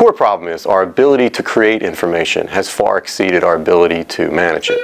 core problem is our ability to create information has far exceeded our ability to manage it.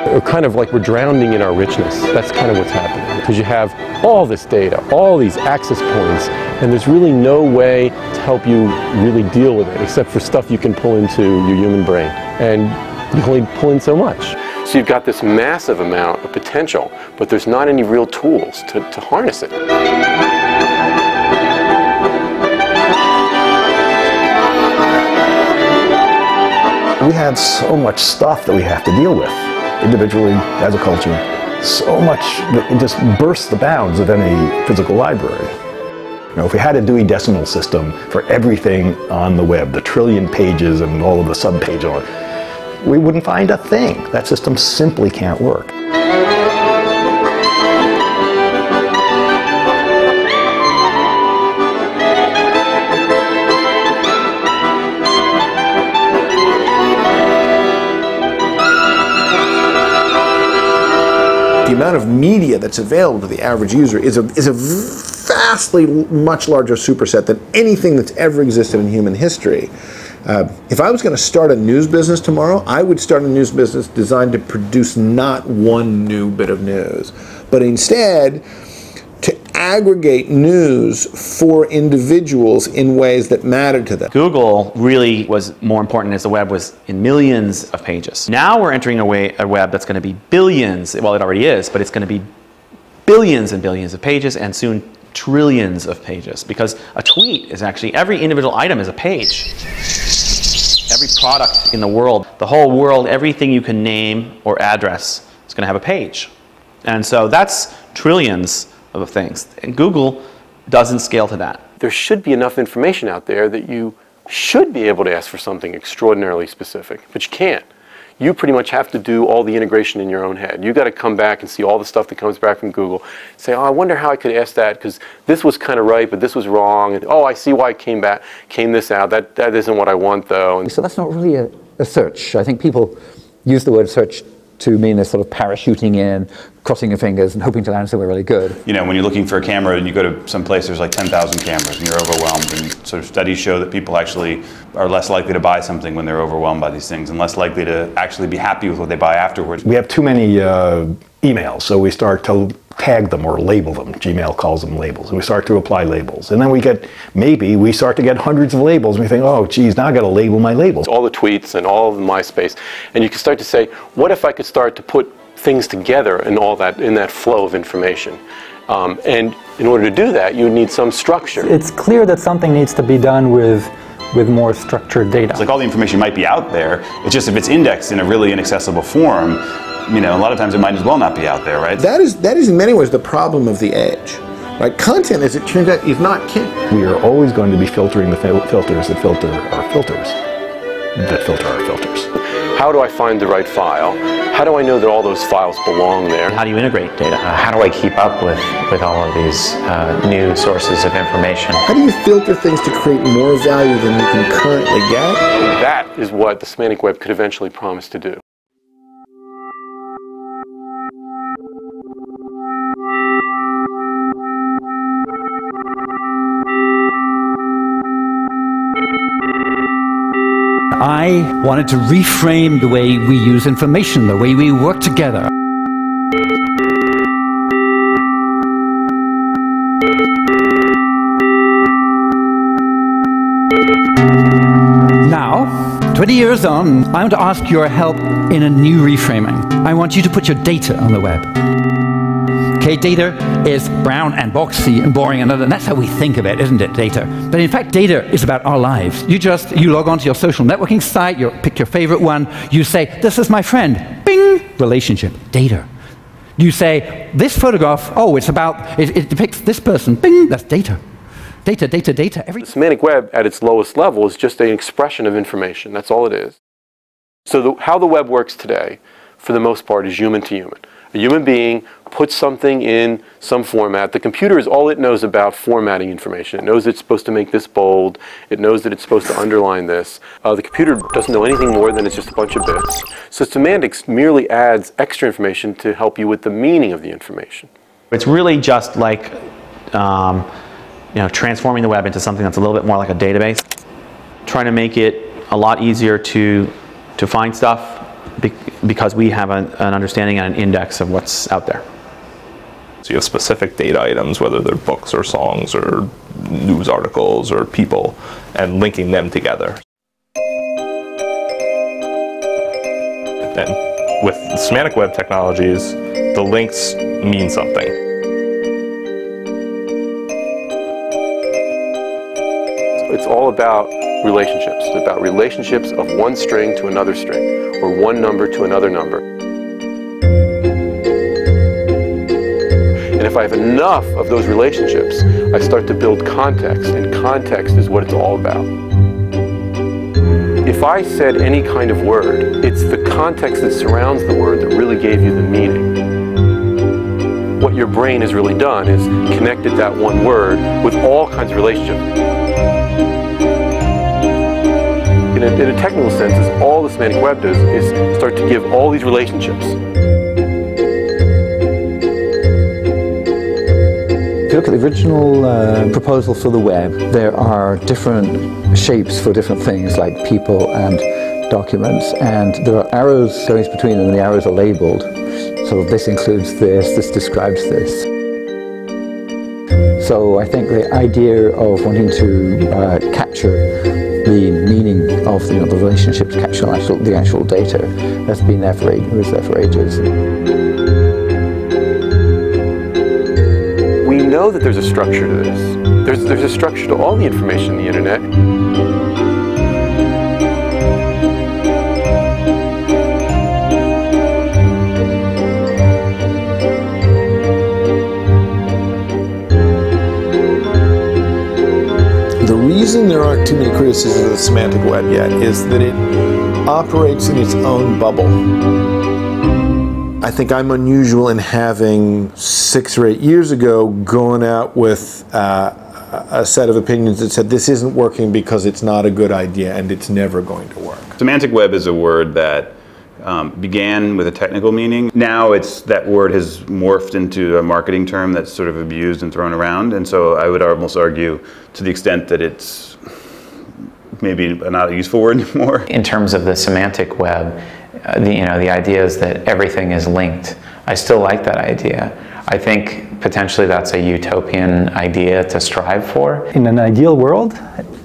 We're kind of like we're drowning in our richness. That's kind of what's happening. Because you have all this data, all these access points, and there's really no way to help you really deal with it, except for stuff you can pull into your human brain. And you can only pull in so much. So you've got this massive amount of potential, but there's not any real tools to harness it. We had so much stuff that we have to deal with, individually, as a culture. So much that it just bursts the bounds of any physical library. You know, if we had a Dewey Decimal System for everything on the web, the trillion pages and all of the sub-pages on it, we wouldn't find a thing. That system simply can't work. The amount of media that's available to the average user is a vastly much larger superset than anything that's ever existed in human history. If I was going to start a news business tomorrow, I would start a news business designed to produce not one new bit of news, but instead to aggregate news for individuals in ways that mattered to them. Google really was more important as the web was in millions of pages. Now we're entering a web that's going to be billions, well it already is, but it's going to be billions and billions of pages and soon trillions of pages, because a tweet is actually, every individual item is a page. Every product in the world, the whole world, everything you can name or address is going to have a page. And so that's trillions of things. And Google doesn't scale to that. There should be enough information out there that you should be able to ask for something extraordinarily specific, but you can't. You pretty much have to do all the integration in your own head. You've got to come back and see all the stuff that comes back from Google. Say, oh, I wonder how I could ask that because this was kind of right, but this was wrong. And, oh, I see why it came this out. That isn't what I want, though. And so that's not really a search. I think people use the word search to mean a sort of parachuting in, crossing your fingers and hoping to land somewhere really good. You know, when you're looking for a camera and you go to some place, there's like 10,000 cameras and you're overwhelmed, and sort of studies show that people actually are less likely to buy something when they're overwhelmed by these things and less likely to actually be happy with what they buy afterwards. We have too many emails, so we start to tag them or label them. Gmail calls them labels. And we start to apply labels. And then maybe we start to get hundreds of labels and we think, oh geez, now I got to label my labels. All the tweets and all of the MySpace. And you can start to say, what if I could start to put things together and all that in that flow of information? And in order to do that, you would need some structure. It's clear that something needs to be done with more structured data. It's like all the information might be out there. It's just if it's indexed in a really inaccessible form, you know, a lot of times it might as well not be out there, right? That is in many ways the problem of the age. Right? Content, as it turns out, is not king. We are always going to be filtering the filters that filter our filters that filter our filters. How do I find the right file? How do I know that all those files belong there? How do you integrate data? How do I keep up with all of these new sources of information? How do you filter things to create more value than you can currently get? That is what the semantic web could eventually promise to do. I wanted to reframe the way we use information, the way we work together. Now, 20 years on, I want to ask your help in a new reframing. I want you to put your data on the web. Okay, data is brown and boxy and boring and that's how we think of it, isn't it, data? But in fact, data is about our lives. You log on to your social networking site, you pick your favorite one, you say, this is my friend, bing, relationship, data. You say, this photograph, oh, it depicts this person, bing, that's data. Data, data, data. The semantic web at its lowest level is just an expression of information, that's all it is. So how the web works today, for the most part, is human to human. A human being puts something in some format. The computer is all it knows about formatting information. It knows it's supposed to make this bold. It knows that it's supposed to underline this. The computer doesn't know anything more than it's just a bunch of bits. So semantics merely adds extra information to help you with the meaning of the information. It's really just like transforming the web into something that's a little bit more like a database. trying to make it a lot easier to find stuff because we have an understanding and an index of what's out there. So you have specific data items, whether they're books or songs or news articles or people, and linking them together. And with semantic web technologies, the links mean something. It's all about relationships. It's about relationships of one string to another string, or one number to another number. And if I have enough of those relationships, I start to build context, and context is what it's all about. If I said any kind of word, it's the context that surrounds the word that really gave you the meaning. What your brain has really done is connected that one word with all kinds of relationships. In a technical sense, is all the semantic web does is start to give all these relationships. If you look at the original proposal for the web, there are different shapes for different things like people and documents, and there are arrows going between them, and the arrows are labeled. So this includes this, this describes this. So I think the idea of wanting to capture the meaning of the relationship, to capture the actual data, has been there for ages. We know that there's a structure to this. There's a structure to all the information on the internet. The reason there aren't too many criticisms of the semantic web yet is that it operates in its own bubble. I think I'm unusual in having 6 or 8 years ago going out with a set of opinions that said this isn't working because it's not a good idea and it's never going to work. Semantic web is a word that began with a technical meaning. Now that word has morphed into a marketing term that's sort of abused and thrown around, and so I would almost argue to the extent that it's maybe not a useful word anymore. In terms of the semantic web, the idea is that everything is linked. I still like that idea. I think potentially that's a utopian idea to strive for. In an ideal world,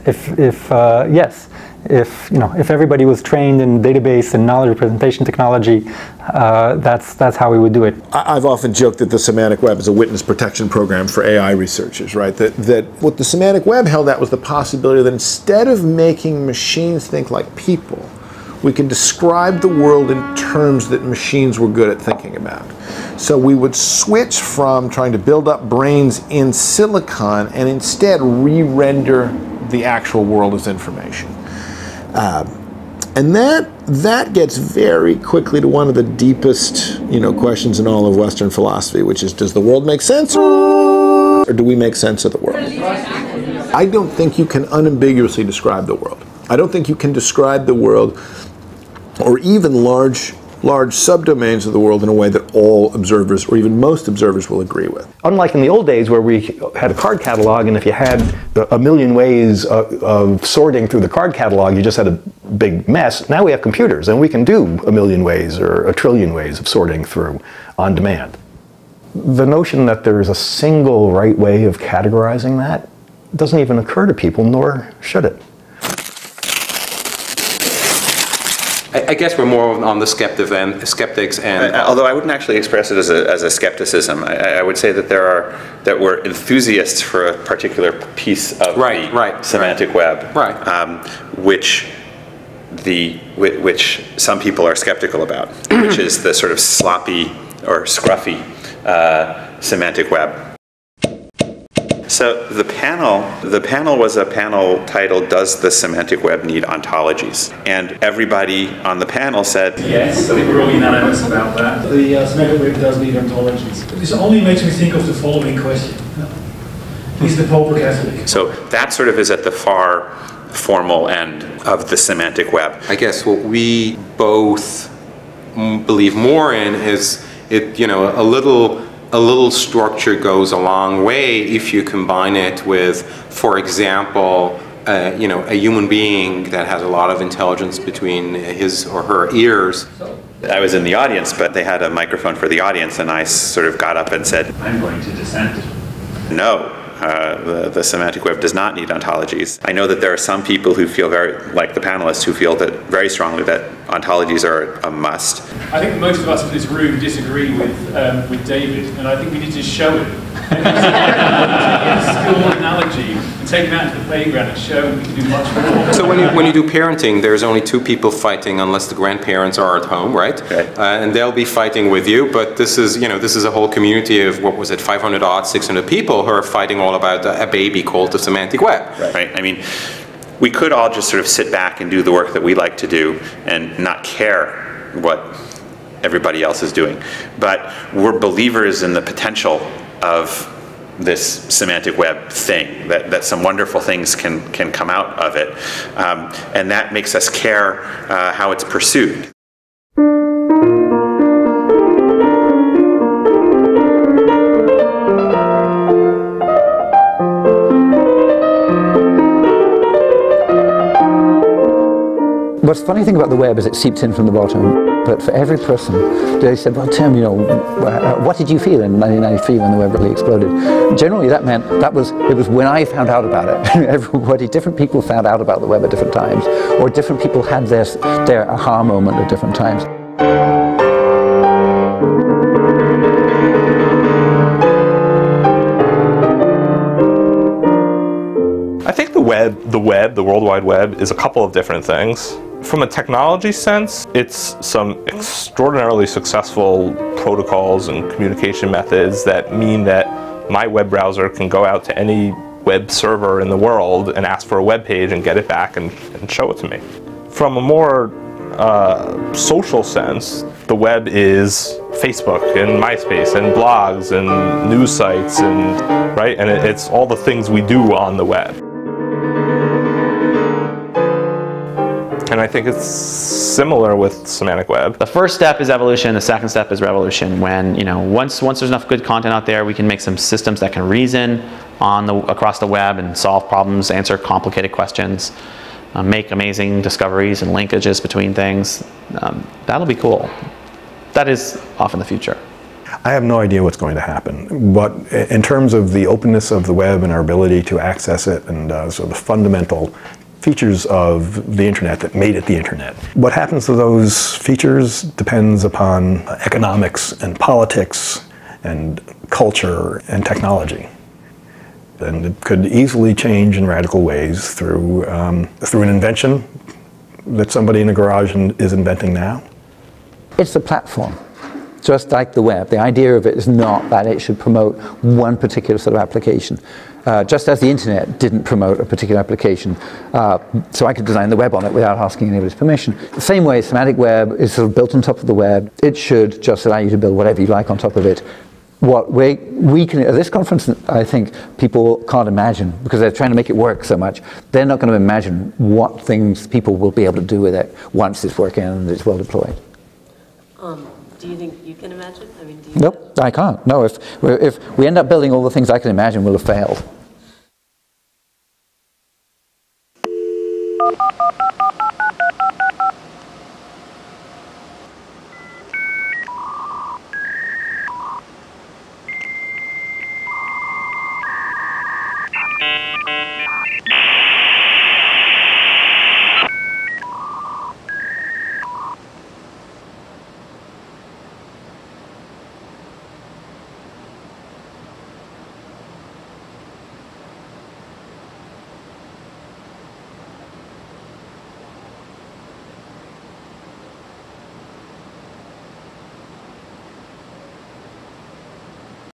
yes. If everybody was trained in database and knowledge representation technology, that's how we would do it. I've often joked that the semantic web is a witness protection program for AI researchers, right? That what the semantic web held out was the possibility that instead of making machines think like people, we can describe the world in terms that machines were good at thinking about. So we would switch from trying to build up brains in silicon and instead re-render the actual world as information. And that gets very quickly to one of the deepest, questions in all of Western philosophy, which is, does the world make sense, or do we make sense of the world? I don't think you can unambiguously describe the world. I don't think you can describe the world, or even large subdomains of the world, in a way that all observers, or even most observers, will agree with. Unlike in the old days where we had a card catalog, and if you had a million ways of sorting through the card catalog, you just had a big mess. Now we have computers, and we can do a million ways or a trillion ways of sorting through on demand. The notion that there's a single right way of categorizing that doesn't even occur to people, nor should it. I guess we're more on the skeptics and although I wouldn't actually express it as a skepticism. I would say that we're enthusiasts for a particular piece of the semantic web, which some people are skeptical about, which is the sort of sloppy or scruffy semantic web. So the panel was a panel titled, "Does the Semantic Web Need Ontologies?" And everybody on the panel said yes. So we're all unanimous about that. The semantic web does need ontologies. This only makes me think of the following question: is the Pope a Catholic? So that sort of is at the far formal end of the semantic web. I guess what we both believe more in is a little structure goes a long way if you combine it with, for example, a human being that has a lot of intelligence between his or her ears. I was in the audience, but they had a microphone for the audience, and I sort of got up and said, I'm going to dissent. No. The semantic web does not need ontologies. I know that there are some people who feel like the panelists, who feel that very strongly that ontologies are a must. I think most of us in this room disagree with David, and I think we need to show it. Get a school analogy and take him out to the playground and show him we can do much more. So when you do parenting, there's only two people fighting unless the grandparents are at home, right? And they'll be fighting with you. But this is a whole community of, what was it, 500 odd, 600 people who are fighting all about a baby called the semantic web. Right. I mean, we could all just sort of sit back and do the work that we like to do and not care what everybody else is doing. But we're believers in the potential of this semantic web thing, that some wonderful things can come out of it. And that makes us care how it's pursued. What's the funny thing about the web is it seeps in from the bottom, but for every person, they said, well, Tim, what did you feel in 1993 when the web really exploded? Generally, that meant it was when I found out about it. Different people found out about the web at different times, or different people had their aha moment at different times. I think the World Wide Web, is a couple of different things. From a technology sense, it's some extraordinarily successful protocols and communication methods that mean that my web browser can go out to any web server in the world and ask for a web page and get it back and show it to me. From a more social sense, the web is Facebook and MySpace and blogs and news sites and it's all the things we do on the web. And I think it's similar with semantic web. The first step is evolution, the second step is revolution. When, once there's enough good content out there, we can make some systems that can reason across the web and solve problems, answer complicated questions, make amazing discoveries and linkages between things. That'll be cool. That is off in the future. I have no idea what's going to happen, but in terms of the openness of the web and our ability to access it and sort of the fundamental features of the internet that made it the internet. What happens to those features depends upon economics and politics and culture and technology. And it could easily change in radical ways through an invention that somebody in a garage is inventing now. It's a platform. Just like the web, the idea of it is not that it should promote one particular sort of application. Just as the internet didn't promote a particular application, so I could design the web on it without asking anybody's permission. The same way, semantic web is sort of built on top of the web. It should just allow you to build whatever you like on top of it. What we can, at this conference, I think people can't imagine, because they're trying to make it work so much, they're not going to imagine what things people will be able to do with it once it's working and it's well deployed. Do you think you can imagine? I mean, do you? Nope, I can't. No, if we end up building all the things I can imagine, we'll have failed.